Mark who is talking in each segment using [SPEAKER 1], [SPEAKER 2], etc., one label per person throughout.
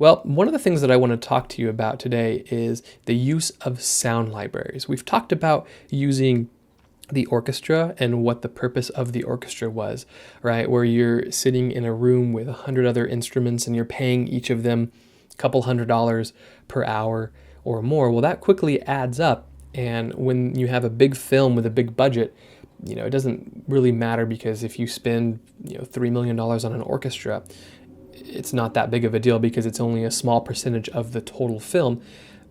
[SPEAKER 1] Well, one of the things that I want to talk to you about today is the use of sound libraries. We've talked about using the orchestra and what the purpose of the orchestra was, right? Where you're sitting in a room with 100 other instruments and you're paying each of them a couple $100 per hour or more. Well, that quickly adds up. And when you have a big film with a big budget, it doesn't really matter, because if you spend, $3 million on an orchestra, it's not that big of a deal because it's only a small percentage of the total film.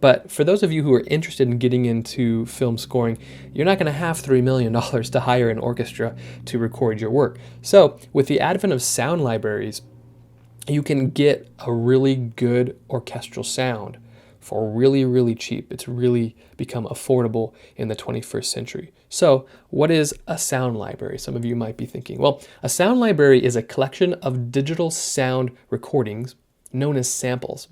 [SPEAKER 1] But for those of you who are interested in getting into film scoring, you're not going to have $3 million to hire an orchestra to record your work. So with the advent of sound libraries, you can get a really good orchestral sound for really, really cheap. It's really become affordable in the 21st century. So what is a sound library? Some of you might be thinking. Well, a sound library is a collection of digital sound recordings known as samples.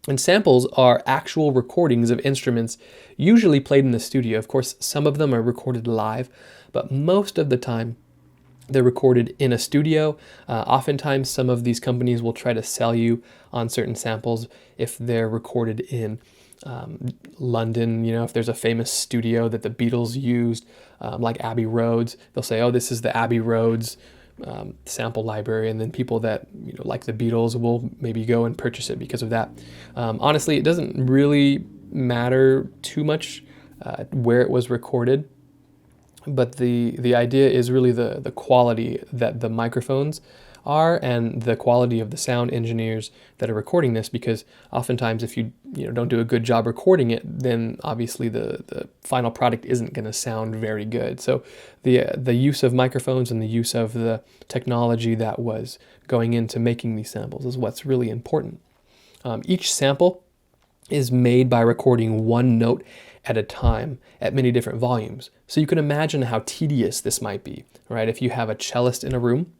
[SPEAKER 1] And samples are actual recordings of instruments usually played in the studio. Of course, some of them are recorded live, but most of the time they're recorded in a studio. Oftentimes, some of these companies will try to sell you on certain samples if they're recorded in London. If there's a famous studio that the Beatles used, like Abbey Roads, they'll say, oh, this is the Abbey Roads sample library, and then people that like the Beatles will maybe go and purchase it because of that. Honestly, it doesn't really matter too much where it was recorded, but the idea is really the quality that the microphones are and the quality of the sound engineers that are recording this, because oftentimes if you don't do a good job recording it, then obviously the final product isn't going to sound very good. So the use of microphones and the use of the technology that was going into making these samples is what's really important. Each sample is made by recording one note at a time at many different volumes. So you can imagine how tedious this might be, right? If you have a cellist in a room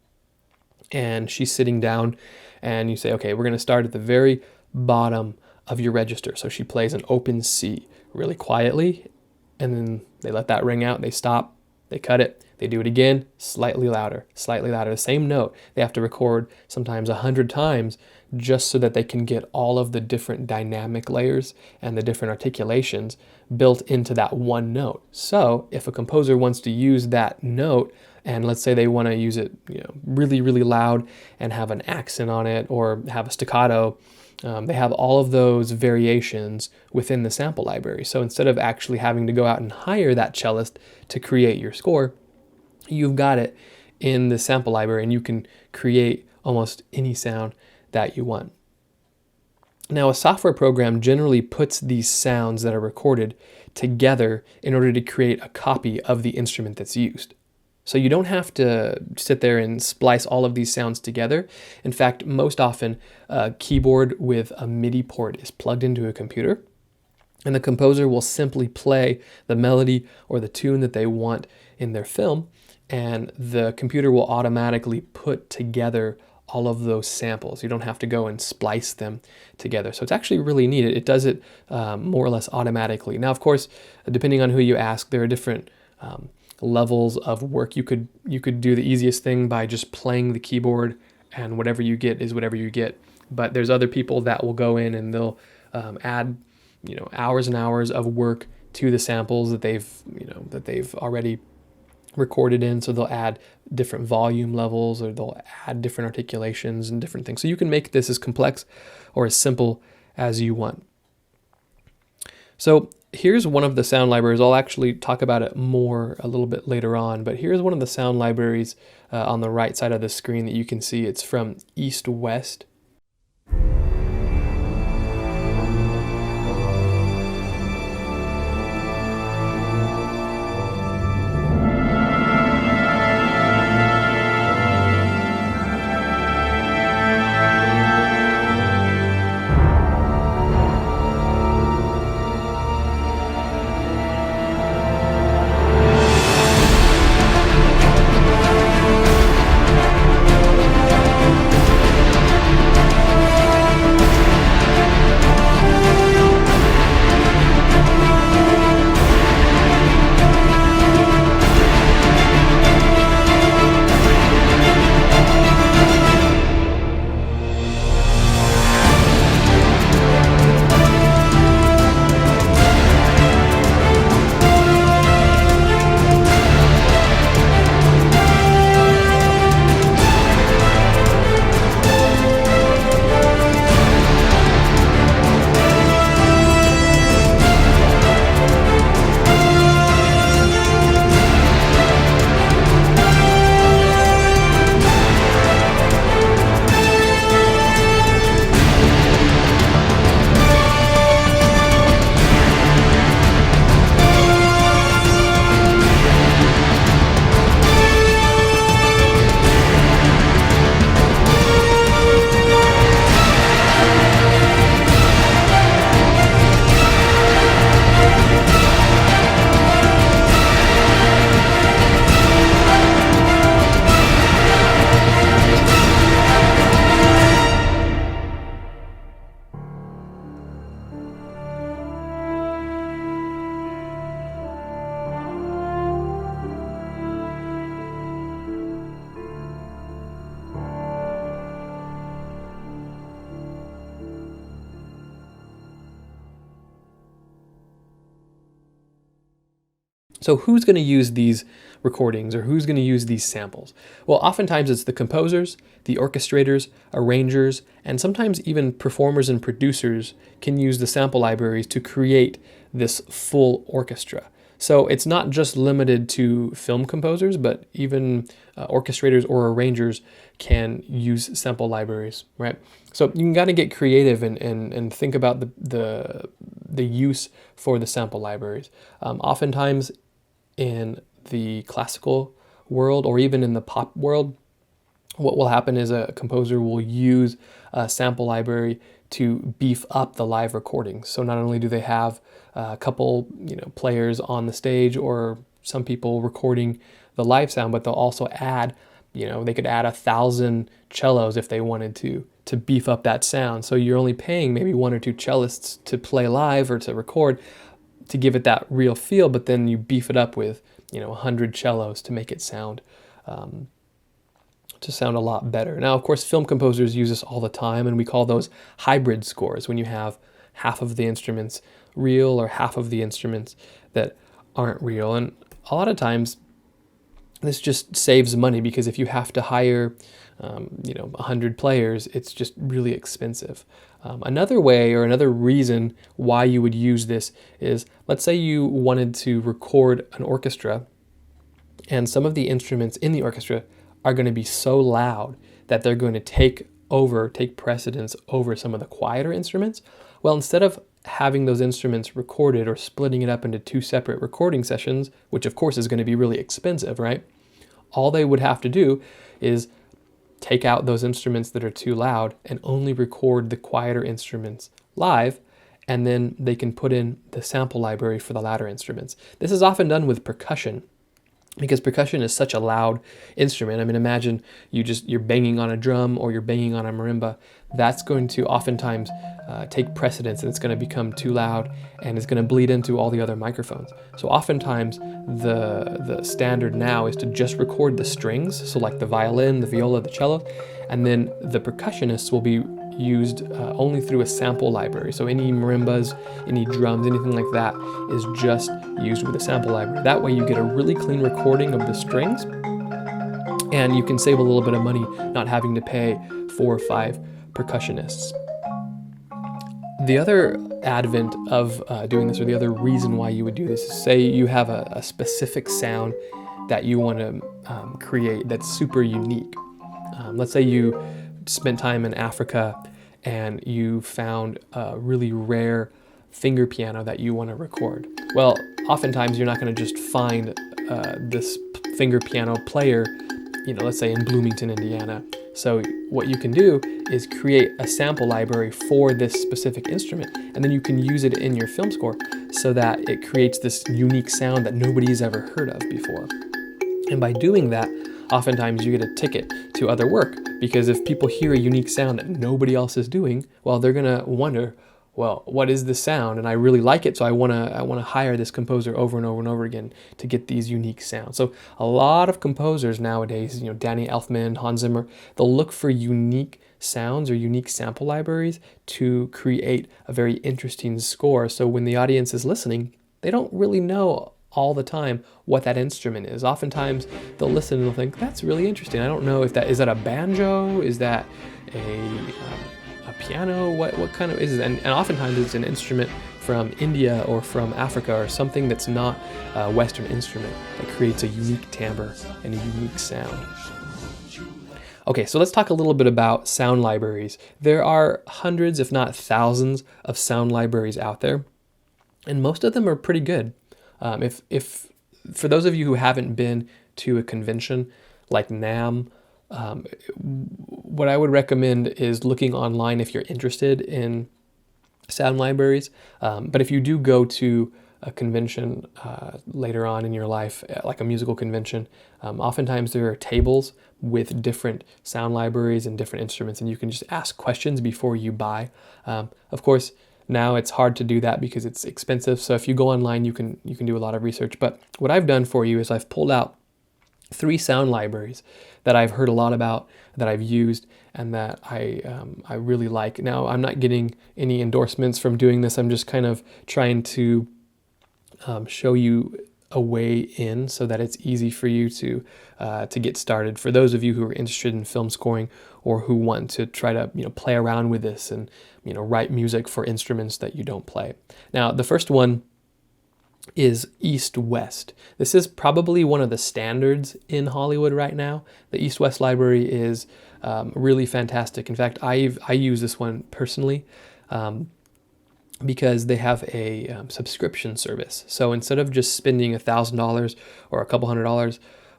[SPEAKER 1] and she's sitting down and you say, okay, we're going to start at the very bottom of your register. So she plays an open C really quietly, and then they let that ring out, they stop, they cut it, they do it again, slightly louder, the same note. They have to record sometimes 100 times just so that they can get all of the different dynamic layers and the different articulations built into that one note. So if a composer wants to use that note, and let's say they want to use it really, really loud and have an accent on it or have a staccato, they have all of those variations within the sample library. So instead of actually having to go out and hire that cellist to create your score, you've got it in the sample library and you can create almost any sound that you want. Now, a software program generally puts these sounds that are recorded together in order to create a copy of the instrument that's used. So you don't have to sit there and splice all of these sounds together. In fact, most often a keyboard with a MIDI port is plugged into a computer, and the composer will simply play the melody or the tune that they want in their film, and the computer will automatically put together all of those samples. You don't have to go and splice them together. So it's actually really neat. It does it more or less automatically. Now, of course, depending on who you ask, there are different levels of work. You could do the easiest thing by just playing the keyboard, and whatever you get is whatever you get. But there's other people that will go in and they'll add hours and hours of work to the samples that they've already recorded in. So they'll add different volume levels, or they'll add different articulations and different things. So you can make this as complex or as simple as you want. So here's one of the sound libraries. I'll actually talk about it more a little bit later on, but here's one of the sound libraries on the right side of the screen that you can see. It's from East West. So who's going to use these recordings, or who's going to use these samples? Well, oftentimes it's the composers, the orchestrators, arrangers, and sometimes even performers and producers can use the sample libraries to create this full orchestra. So it's not just limited to film composers, but even orchestrators or arrangers can use sample libraries, right? So you got to get creative and think about the use for the sample libraries. Oftentimes in the classical world, or even in the pop world, what will happen is a composer will use a sample library to beef up the live recordings. So not only do they have a couple, players on the stage, or some people recording the live sound, but they'll also add, they could add 1,000 cellos if they wanted to beef up that sound. So you're only paying maybe one or two cellists to play live or to record to give it that real feel, but then you beef it up with 100 cellos to make it sound a lot better. Now, of course, film composers use this all the time, and we call those hybrid scores, when you have half of the instruments real or half of the instruments that aren't real. And a lot of times this just saves money, because if you have to hire 100 players, it's just really expensive. Another way, or another reason why you would use this is, let's say you wanted to record an orchestra, and some of the instruments in the orchestra are going to be so loud that they're going to take precedence over some of the quieter instruments. Well, instead of having those instruments recorded or splitting it up into two separate recording sessions, which of course is going to be really expensive, right? All they would have to do is take out those instruments that are too loud and only record the quieter instruments live, and then they can put in the sample library for the louder instruments. This is often done with percussion, because percussion is such a loud instrument. I mean, imagine you're banging on a drum, or you're banging on a marimba. That's going to oftentimes take precedence, and it's going to become too loud, and it's going to bleed into all the other microphones. So oftentimes the standard now is to just record the strings, so like the violin, the viola, the cello, and then the percussionists will be used only through a sample library. So any marimbas, any drums, anything like that is just used with a sample library. That way you get a really clean recording of the strings, and you can save a little bit of money not having to pay 4 or 5 percussionists. The other advent of doing this, or the other reason why you would do this, is say you have a specific sound that you want to create that's super unique. Let's say you spent time in Africa and you found a really rare finger piano that you want to record. Well, oftentimes you're not going to just find this finger piano player, let's say in Bloomington, Indiana. So what you can do is create a sample library for this specific instrument, and then you can use it in your film score so that it creates this unique sound that nobody's ever heard of before. And by doing that, oftentimes you get a ticket to other work, because if people hear a unique sound that nobody else is doing, well, they're going to wonder, well, what is this sound? And I really like it, so I want to hire this composer over and over and over again to get these unique sounds. So a lot of composers nowadays, Danny Elfman, Hans Zimmer, they'll look for unique sounds or unique sample libraries to create a very interesting score. So when the audience is listening, they don't really know all the time what that instrument is. Oftentimes they'll listen and they'll think, that's really interesting. I don't know if is that a banjo? Is that a piano? What kind of is it? And oftentimes it's an instrument from India or from Africa, or something that's not a Western instrument, that creates a unique timbre and a unique sound. Okay, so let's talk a little bit about sound libraries. There are hundreds, if not thousands, of sound libraries out there, and most of them are pretty good. If for those of you who haven't been to a convention like NAMM, what I would recommend is looking online if you're interested in sound libraries. But if you do go to a convention later on in your life, like a musical convention, oftentimes there are tables with different sound libraries and different instruments, and you can just ask questions before you buy. Of course, now it's hard to do that because it's expensive. So if you go online, you can do a lot of research. But what I've done for you is I've pulled out 3 sound libraries that I've heard a lot about, that I've used, and that I really like. Now, I'm not getting any endorsements from doing this. I'm just kind of trying to show you a way in so that it's easy for you to get started. For those of you who are interested in film scoring or who want to try to play around with this and write music for instruments that you don't play. Now, the first one is East West. This is probably one of the standards in Hollywood right now. The East West library is really fantastic. In fact, I use this one personally. Because they have a subscription service. So instead of just spending $1,000 or a couple $100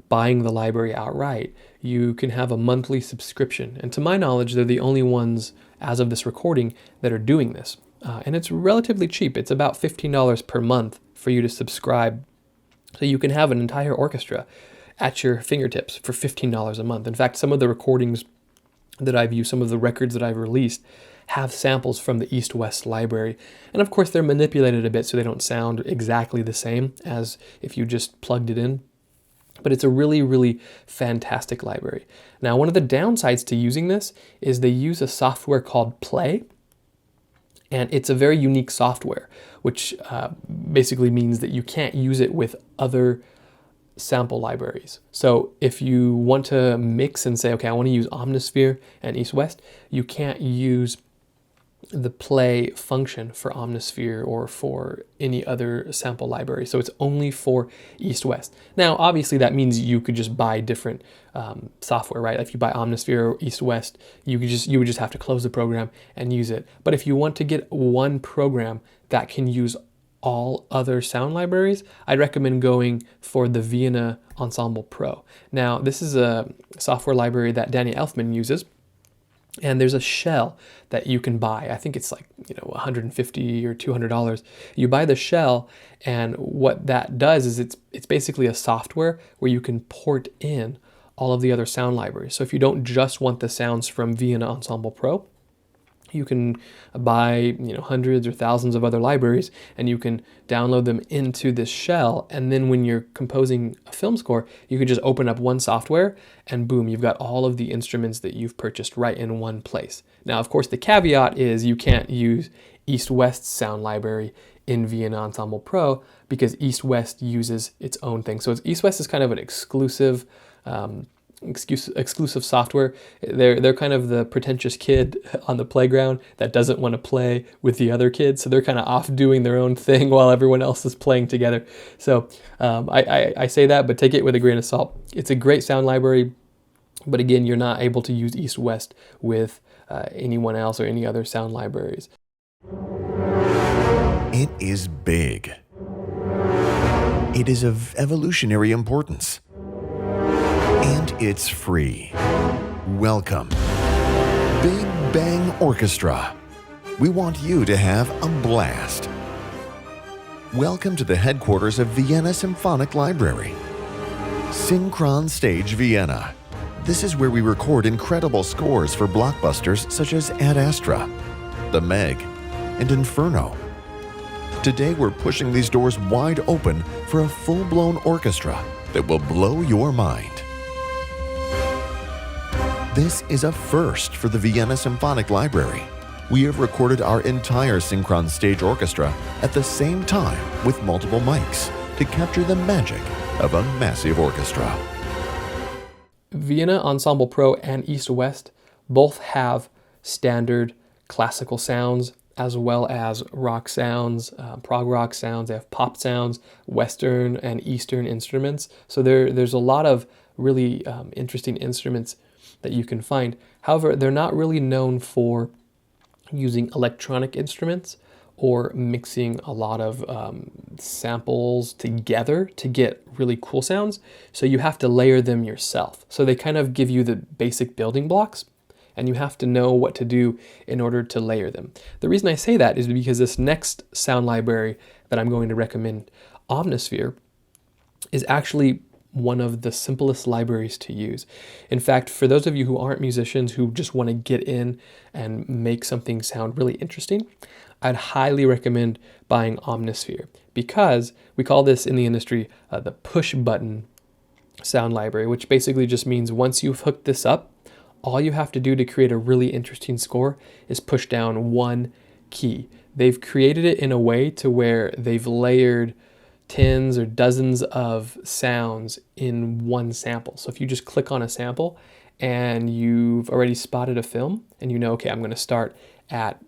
[SPEAKER 1] buying the library outright, you can have a monthly subscription. And to my knowledge, they're the only ones as of this recording that are doing this. And it's relatively cheap. It's about $15 per month for you to subscribe. So you can have an entire orchestra at your fingertips for $15 a month. In fact, some of the recordings that I've used, some of the records that I've released, have samples from the East-West library. And of course, they're manipulated a bit so they don't sound exactly the same as if you just plugged it in. But it's a really, really fantastic library. Now, one of the downsides to using this is they use a software called Play. And it's a very unique software, which basically means that you can't use it with other sample libraries. So if you want to mix and say, okay, I want to use Omnisphere and East-West, you can't use the play function for Omnisphere or for any other sample library. So it's only for East-West. Now, obviously that means you could just buy different software, right? If you buy Omnisphere or East-West, you would just have to close the program and use it. But if you want to get one program that can use all other sound libraries, I'd recommend going for the Vienna Ensemble Pro. Now, this is a software library that Danny Elfman uses. And there's a shell that you can buy. I think it's like, $150 or $200. You buy the shell, and what that does is it's basically a software where you can port in all of the other sound libraries. So if you don't just want the sounds from Vienna Ensemble Pro, you can buy hundreds or thousands of other libraries, and you can download them into this shell. And then when you're composing a film score, you can just open up one software and boom, you've got all of the instruments that you've purchased right in one place. Now, of course, the caveat is you can't use East-West sound library in Vienna Ensemble Pro because East-West uses its own thing. So East-West is kind of an exclusive software. They're kind of the pretentious kid on the playground that doesn't want to play with the other kids, so they're kind of off doing their own thing while everyone else is playing together. So I say that, but take it with a grain of salt. It's a great sound library, but again, you're not able to use East-West with anyone else or any other sound libraries.
[SPEAKER 2] It is big. It is of evolutionary importance. And it's free. Welcome, Big Bang Orchestra. We want you to have a blast. Welcome to the headquarters of Vienna Symphonic Library. Synchron Stage Vienna. This is where we record incredible scores for blockbusters such as Ad Astra, The Meg, and Inferno. Today we're pushing these doors wide open for a full-blown orchestra that will blow your mind. This is a first for the Vienna Symphonic Library. We have recorded our entire Synchron Stage Orchestra at the same time with multiple mics to capture the magic of a massive orchestra.
[SPEAKER 1] Vienna Ensemble Pro and East-West both have standard classical sounds as well as rock sounds, prog rock sounds. They have pop sounds, Western and Eastern instruments. So there's a lot of really interesting instruments that you can find. However, they're not really known for using electronic instruments or mixing a lot of samples together to get really cool sounds. So you have to layer them yourself. So they kind of give you the basic building blocks, and you have to know what to do in order to layer them. The reason I say that is because this next sound library that I'm going to recommend, Omnisphere, is actually one of the simplest libraries to use. In fact, for those of you who aren't musicians who just want to get in and make something sound really interesting, I'd highly recommend buying Omnisphere, because we call this in the industry the push button sound library, which basically just means once you've hooked this up, all you have to do to create a really interesting score is push down one key. They've created it in a way to where they've layered tens or dozens of sounds in one sample. So if you just click on a sample and you've already spotted a film and you know, okay, I'm going to start at,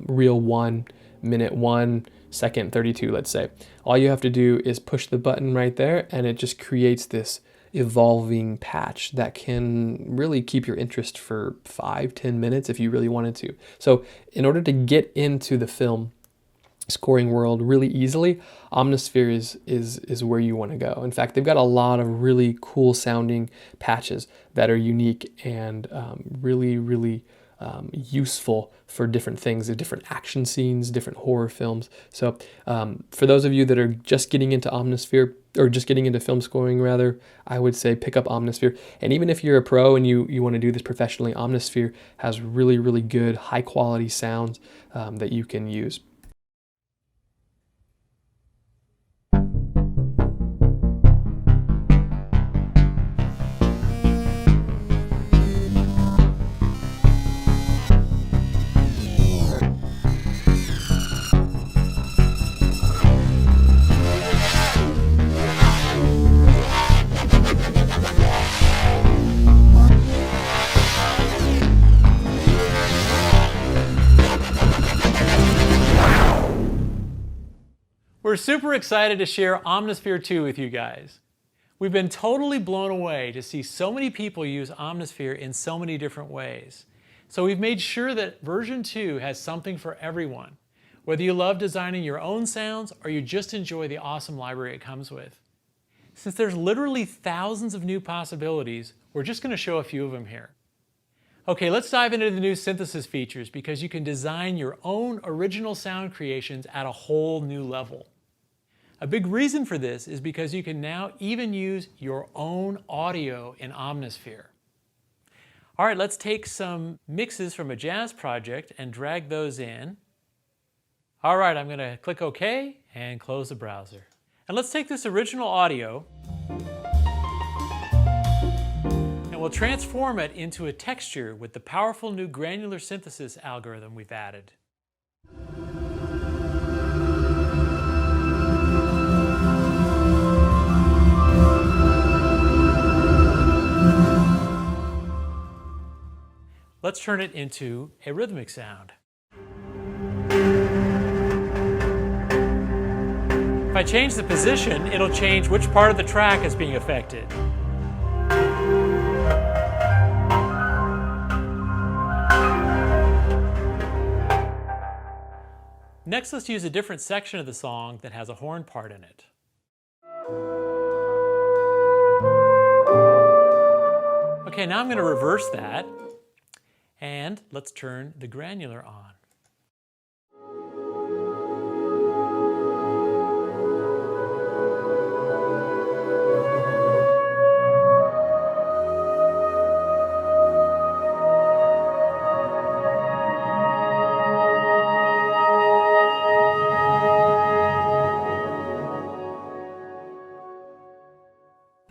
[SPEAKER 1] reel 1, minute 1, second 32, let's say. All you have to do is push the button right there and it just creates this evolving patch that can really keep your interest for 5-10 minutes if you really wanted to. So in order to get into the film scoring world really easily, Omnisphere is where you want to go. In fact, they've got a lot of really cool sounding patches that are unique and really useful for different things, different action scenes, different horror films. So for those of you that are just getting into Omnisphere, or just getting into film scoring rather, I would say pick up Omnisphere. And even if you're a pro and you want to do this professionally, Omnisphere has really good high quality sounds that you can use.
[SPEAKER 3] We're super excited to share Omnisphere 2 with you guys. We've been totally blown away to see so many people use Omnisphere in so many different ways. So we've made sure that version 2 has something for everyone, whether you love designing your own sounds or you just enjoy the awesome library it comes with. Since there's literally thousands of new possibilities, we're just going to show a few of them here. Okay, let's dive into the new synthesis features because you can design your own original sound creations at a whole new level. A big reason for this is because you can now even use your own audio in Omnisphere. All right, let's take some mixes from a jazz project and drag those in. All right, I'm going to click OK and close the browser. And let's take this original audio and we'll transform it into a texture with the powerful new granular synthesis algorithm we've added. Let's turn it into a rhythmic sound. If I change the position, it'll change which part of the track is being affected. Next, let's use a different section of the song that has a horn part in it. Okay, now I'm going to reverse that. And let's turn the granular on.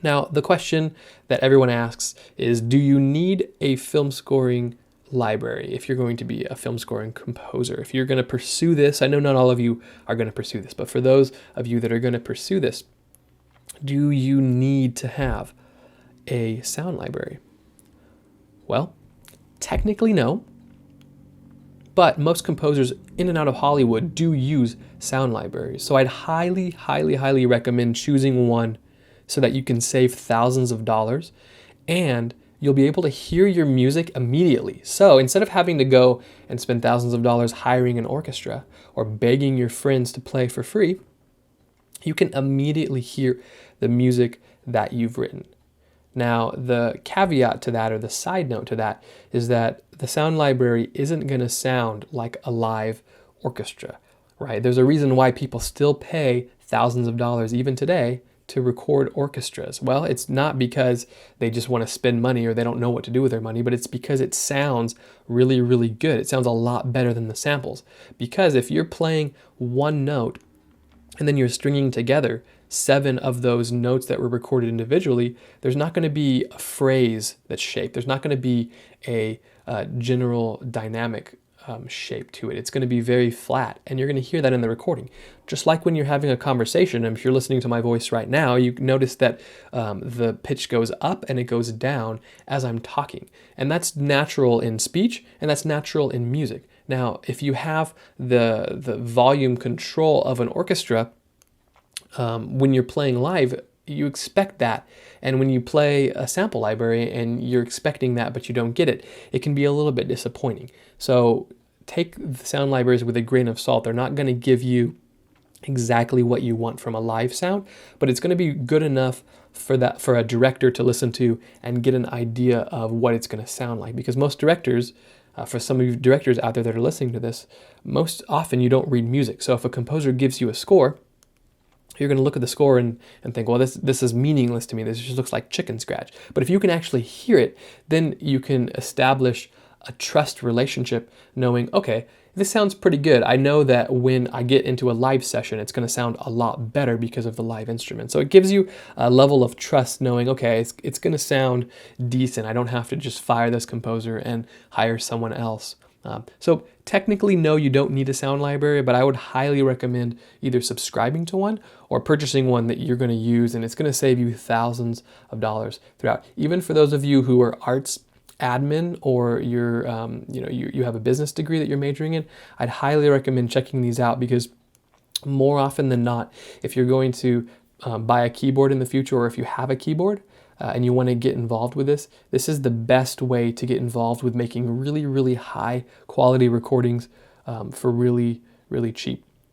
[SPEAKER 1] Now, the question that everyone asks is, do you need a film scoring library if you're going to be a film scoring composer? If you're going to pursue this, I know not all of you are going to pursue this, but for those of you that are going to pursue this, do you need to have a sound library? Well, technically no, but most composers in and out of Hollywood do use sound libraries. So I'd highly recommend choosing one so that you can save thousands of dollars and you'll be able to hear your music immediately. So instead of having to go and spend thousands of dollars hiring an orchestra or begging your friends to play for free, you can immediately hear the music that you've written. Now, the caveat to that, or the side note to that, is that the sound library isn't going to sound like a live orchestra, right? There's a reason why people still pay thousands of dollars even today to record orchestras. Well, it's not because they just want to spend money or they don't know what to do with their money, but it's because it sounds really good. It sounds a lot better than the samples. Because if you're playing one note and then you're stringing together 7 of those notes that were recorded individually, there's not going to be a phrase that's shaped. There's not going to be a general dynamic shape to it. It's going to be very flat, and you're going to hear that in the recording. Just like when you're having a conversation, and if you're listening to my voice right now, you notice that the pitch goes up and it goes down as I'm talking. And that's natural in speech, and that's natural in music. Now, if you have the volume control of an orchestra, when you're playing live, you expect that. And when you play a sample library and you're expecting that but you don't get it, it can be a little bit disappointing. So take the sound libraries with a grain of salt. They're not going to give you exactly what you want from a live sound, but it's going to be good enough for a director to listen to and get an idea of what it's going to sound like. Because most directors, for some of you directors out there that are listening to this, most often you don't read music. So if a composer gives you a score, you're going to look at the score and think, well, this is meaningless to me. This just looks like chicken scratch. But if you can actually hear it, then you can establish a trust relationship knowing, okay, this sounds pretty good. I know that when I get into a live session, it's going to sound a lot better because of the live instrument. So it gives you a level of trust knowing, okay, it's going to sound decent. I don't have to just fire this composer and hire someone else. So technically, no, you don't need a sound library, but I would highly recommend either subscribing to one or purchasing one that you're going to use, and it's going to save you thousands of dollars throughout. Even for those of you who are arts admin or you're, you have a business degree that you're majoring in, I'd highly recommend checking these out, because more often than not, if you're going to buy a keyboard in the future, or if you have a keyboard, and you want to get involved with this, this is the best way to get involved with making really, really high quality recordings for really, really cheap.